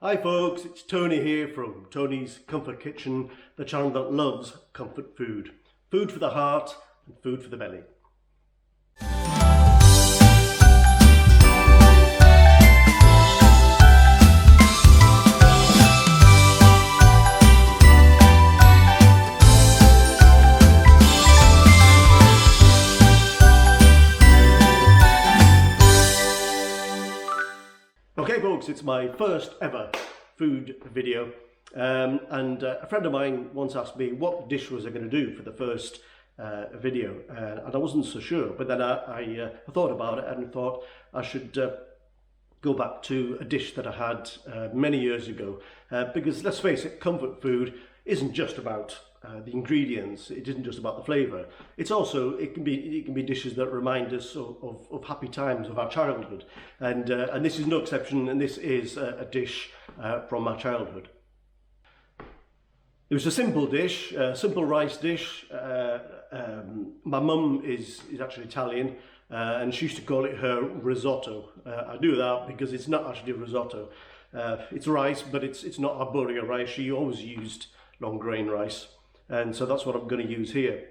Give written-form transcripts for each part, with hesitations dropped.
Hi folks, it's Tony here from Tony's Comfort Kitchen, the channel that loves comfort food. Food for the heart and food for the belly. Okay folks, it's my first ever food video and a friend of mine once asked me what dish was I going to do for the first video, and I wasn't so sure, but then I thought about it and thought I should go back to a dish that I had many years ago, because let's face it, comfort food isn't just about the ingredients, it isn't just about the flavour. It's also, it can be dishes that remind us of happy times of our childhood, and this is no exception, and this is a dish from my childhood. It was a simple dish, a simple rice dish. My mum is actually Italian, and she used to call it her risotto. I do that because it's not actually risotto. It's rice, but it's not arborio rice. She always used long grain rice, and so that's what I'm going to use here.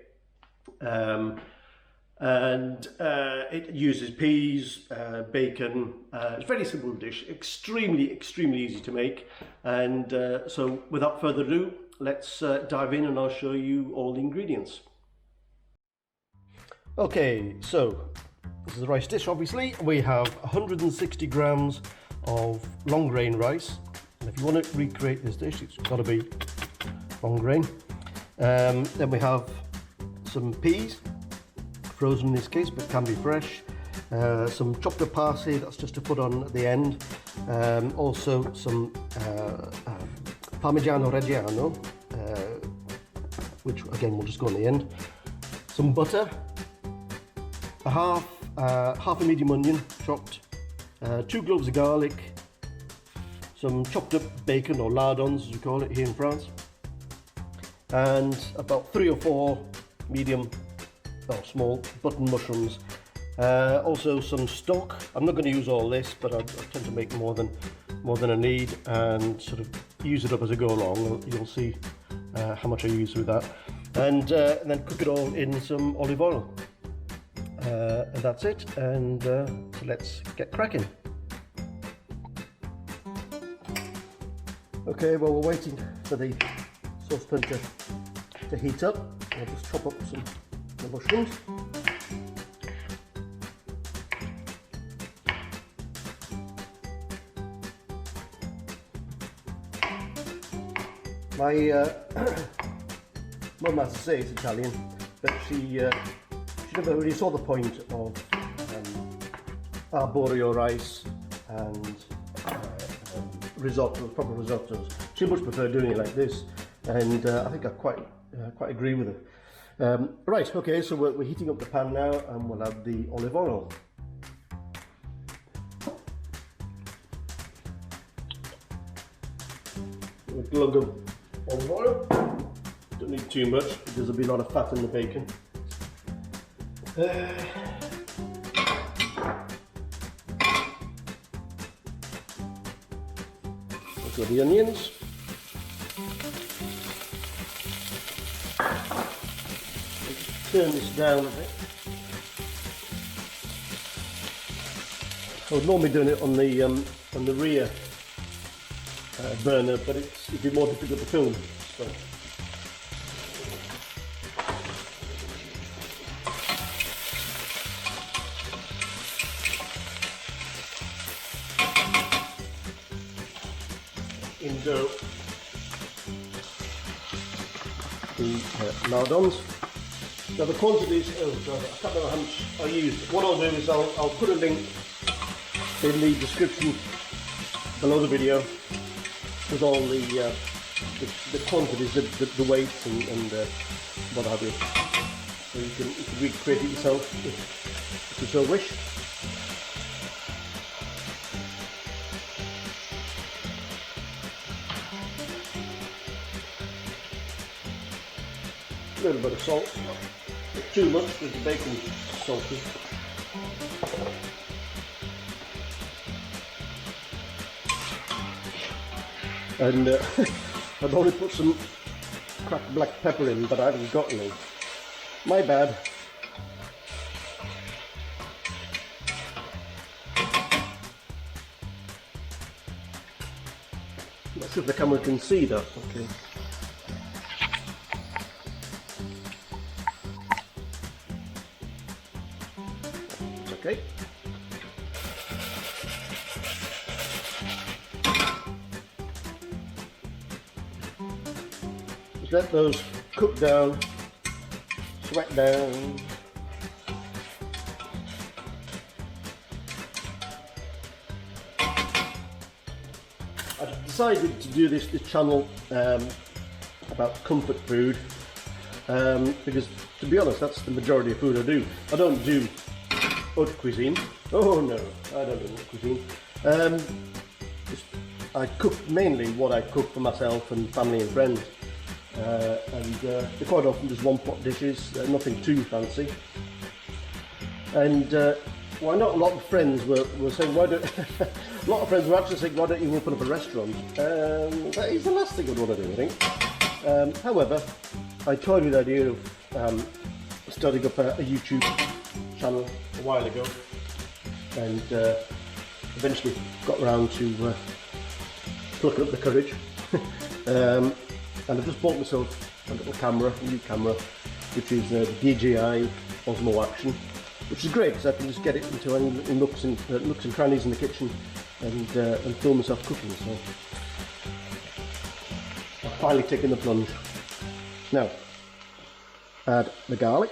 It uses peas, bacon. It's a very simple dish, extremely easy to make, and so without further ado, let's dive in and I'll show you all the ingredients. Okay, so this is the rice dish. Obviously we have 160 grams of long grain rice, and if you want to recreate this dish, it's got to be long grain. Then we have some peas, frozen in this case, but can be fresh. Some chopped up parsley, that's just to put on at the end. Also some Parmesan Reggiano, which again will just go on the end. Some butter, half a medium onion chopped, 2 cloves of garlic, some chopped up bacon, or lardons as we call it here in France, and about 3 or 4 medium or small button mushrooms. Also some stock. I'm not going to use all this, but I tend to make more than I need and sort of use it up as I go along. You'll see how much I use with that, and then cook it all in some olive oil, and that's it. And so let's get cracking. Okay, well, we're waiting for the saucepan to heat up. I'll just chop up some mushrooms. My mum, as I say, is Italian, but she never really saw the point of arborio rice and risottos, proper risottos. She much preferred doing it like this, and I think I quite agree with her. Right, okay, so we're heating up the pan now, and we'll add the olive oil. A glug of olive oil. Don't need too much because there'll be a lot of fat in the bacon. I've got the onions. Turn this down a bit. I was normally doing it on the rear burner, but it'd be more difficult to film. So. In dough the lardons. Now the quantities, oh god, I can't remember how much I used. What I'll do is I'll put a link in the description below the video with all the quantities, the weights and what have you. So you can recreate it yourself if you so wish. A little bit of salt, not too much because the bacon's salty. and I'd only put some cracked black pepper in, but I haven't got any. My bad. Not sure if the camera can see that. Okay. It's okay. Just let those cook down, sweat down. I decided to do this channel about comfort food because, to be honest, that's the majority of food I do. I don't do haute cuisine. Oh no, I don't do haute cuisine. I cook mainly what I cook for myself and family and friends. They're quite often just one pot dishes, nothing too fancy. And well, not a lot of friends were saying, why don't a lot of friends were actually saying, why don't you open up a restaurant? That is the last thing I'd want to do, I think. However, I toyed with the idea of starting up a YouTube channel a while ago, and eventually got around to plucking up the courage. And I've just bought myself a little camera, a new camera, which is the DJI Osmo Action, which is great because I can just get it into any nooks and crannies in the kitchen and film myself cooking. So I've finally taken the plunge. Now, add the garlic.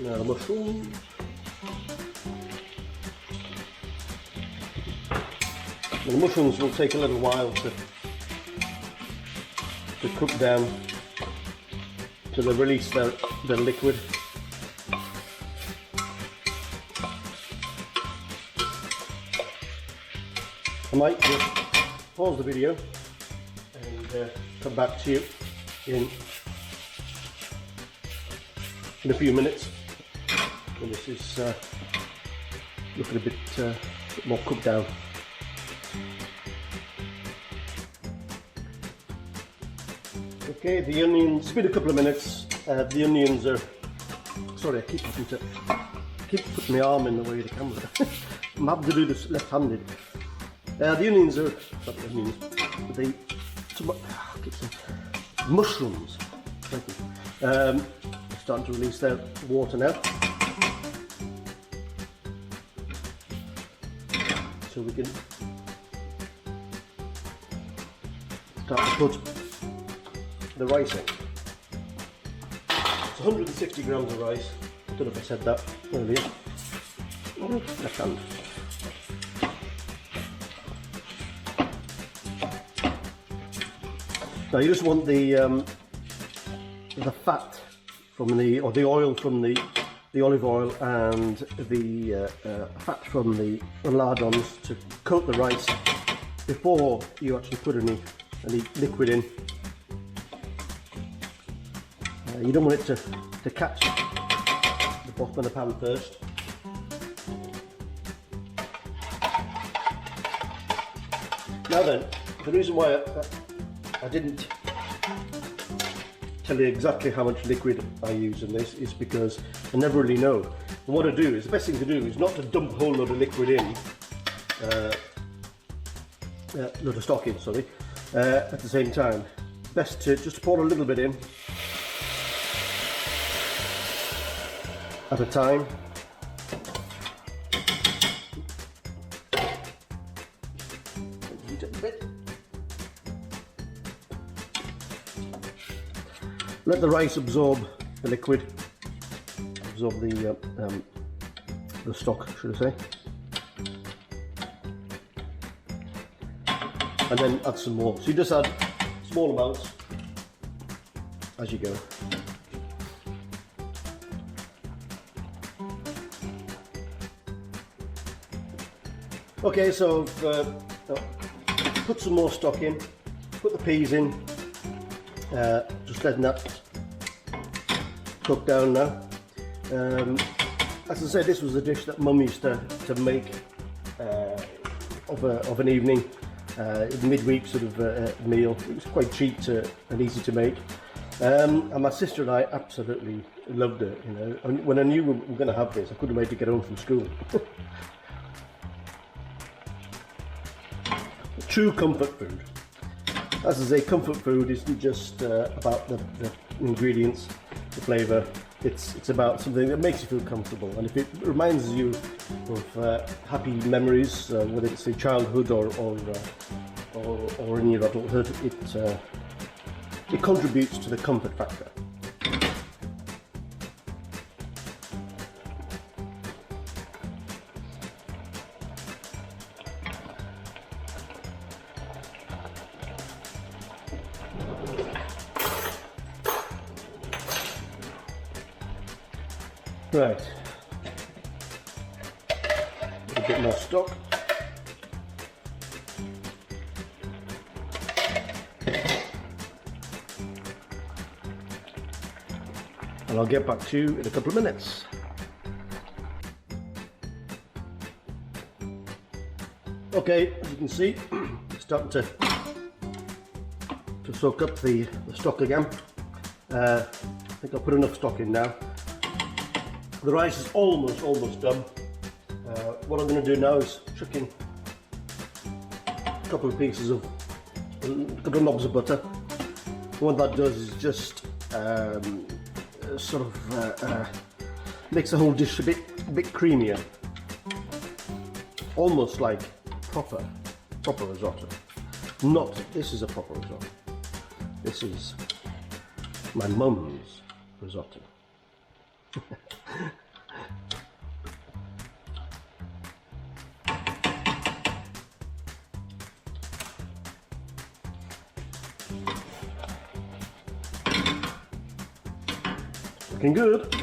Now the mushrooms. The mushrooms will take a little while to cook down till they release their liquid. I might just pause the video and come back to you in a few minutes. And this is looking a bit more cooked down. Okay, the onions, it's been a couple of minutes. The onions are, sorry, I keep putting my arm in the way of the camera. I'm having to do this left-handed. The onions are, not the onions, the mushrooms, thank you, starting to release their water now. So we can start to put the rice in. It's 160 grams of rice. I don't know if I said that earlier. Left hand. Now you just want the fat from the oil from the olive oil and the fat from the lardons to coat the rice before you actually put any liquid in. You don't want it to catch the bottom of the pan first. Now then, the reason why I didn't tell you exactly how much liquid I use in this is because I never really know. And what I do is, the best thing to do is not to dump a whole load of liquid in, load of stock in, sorry, at the same time. Best to just pour a little bit in at a time. Let the rice absorb the liquid, absorb the stock, should I say, and then add some more. So you just add small amounts as you go. Okay, so I've put some more stock in. put the peas in, just letting that cook down now. As I said, this was a dish that Mum used to make of an evening, midweek sort of meal. It was quite cheap and easy to make. And my sister and I absolutely loved it. You know, and when I knew we were going to have this, I couldn't wait to get home from school. True comfort food. As I say, comfort food isn't just about the ingredients, the flavour. It's about something that makes you feel comfortable, and if it reminds you of happy memories, whether it's in childhood or in your adulthood, it contributes to the comfort factor. Right, a bit more stock. And I'll get back to you in a couple of minutes. Okay, as you can see, it's starting to soak up the stock again. I think I'll put enough stock in now. The rice is almost done. What I'm going to do now is chuck in a couple of knobs of butter. What that does is just sort of makes the whole dish a bit creamier, almost like proper risotto. Not this is a proper risotto. This is my mum's risotto. Looking good.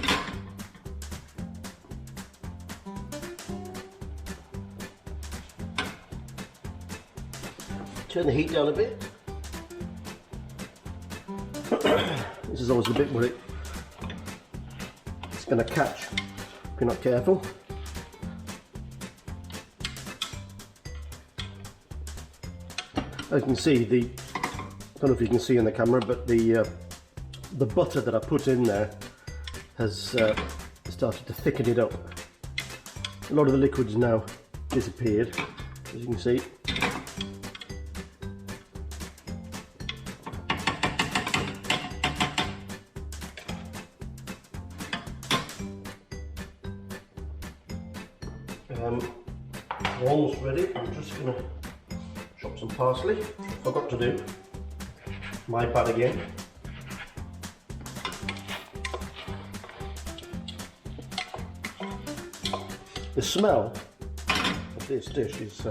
Turn the heat down a bit. This is always the bit where it's going to catch if you're not careful. As you can see, I don't know if you can see in the camera, but the butter that I put in there has started to thicken it up. A lot of the liquid's now disappeared, as you can see. We're almost ready. I'm just going to chop some parsley. Forgot to do. My bad again. The smell of this dish is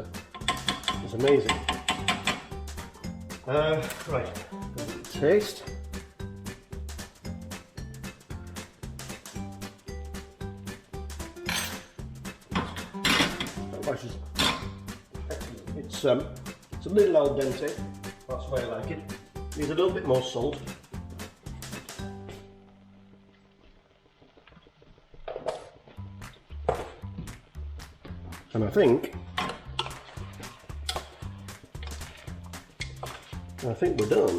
amazing. Right, taste. That rice is excellent. It's a little al dente. That's why I like it. Needs a little bit more salt. And I think we're done.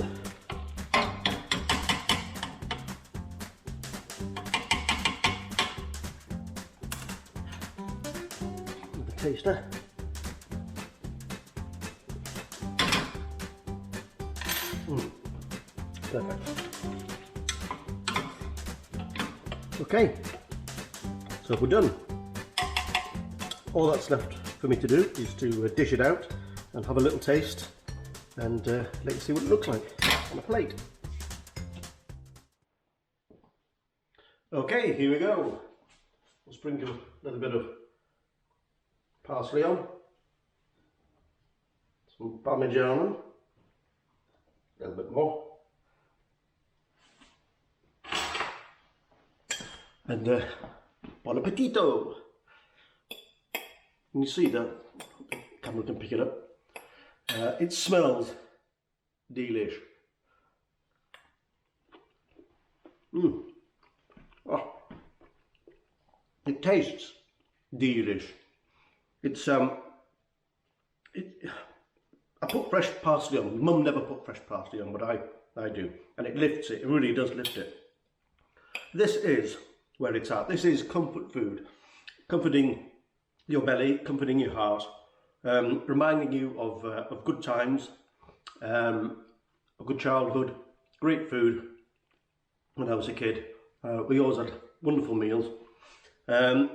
The taster. Perfect. Okay, so we're done. All that's left for me to do is to dish it out and have a little taste and let you see what it looks like on a plate. Okay, here we go. We'll sprinkle a little bit of parsley on, some Parmesan on, a little bit more, and buon appetito! And you see that, the camera can pick it up. It smells delish. Oh, it tastes delish. It's I put fresh parsley on. Mum never put fresh parsley on, but I do, and it lifts it. It really does lift it. This is where it's at. This is comfort food, comforting your belly, comforting your heart, reminding you of good times, a good childhood, great food. When I was a kid, we always had wonderful meals, yeah,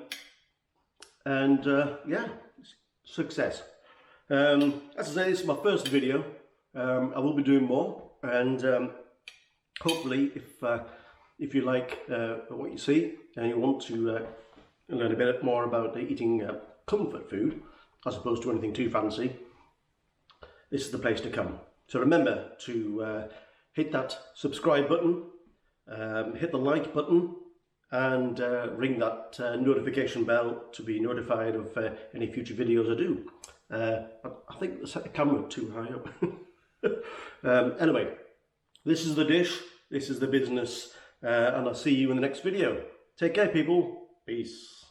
success. As I say, this is my first video. I will be doing more, and hopefully, if you like what you see and you want to learn a bit more about eating comfort food as opposed to anything too fancy, this is the place to come. So remember to hit that subscribe button, hit the like button, and ring that notification bell to be notified of any future videos I do. I think I set the camera too high up. Anyway, this is the dish, this is the business, and I'll see you in the next video. Take care, people. Peace.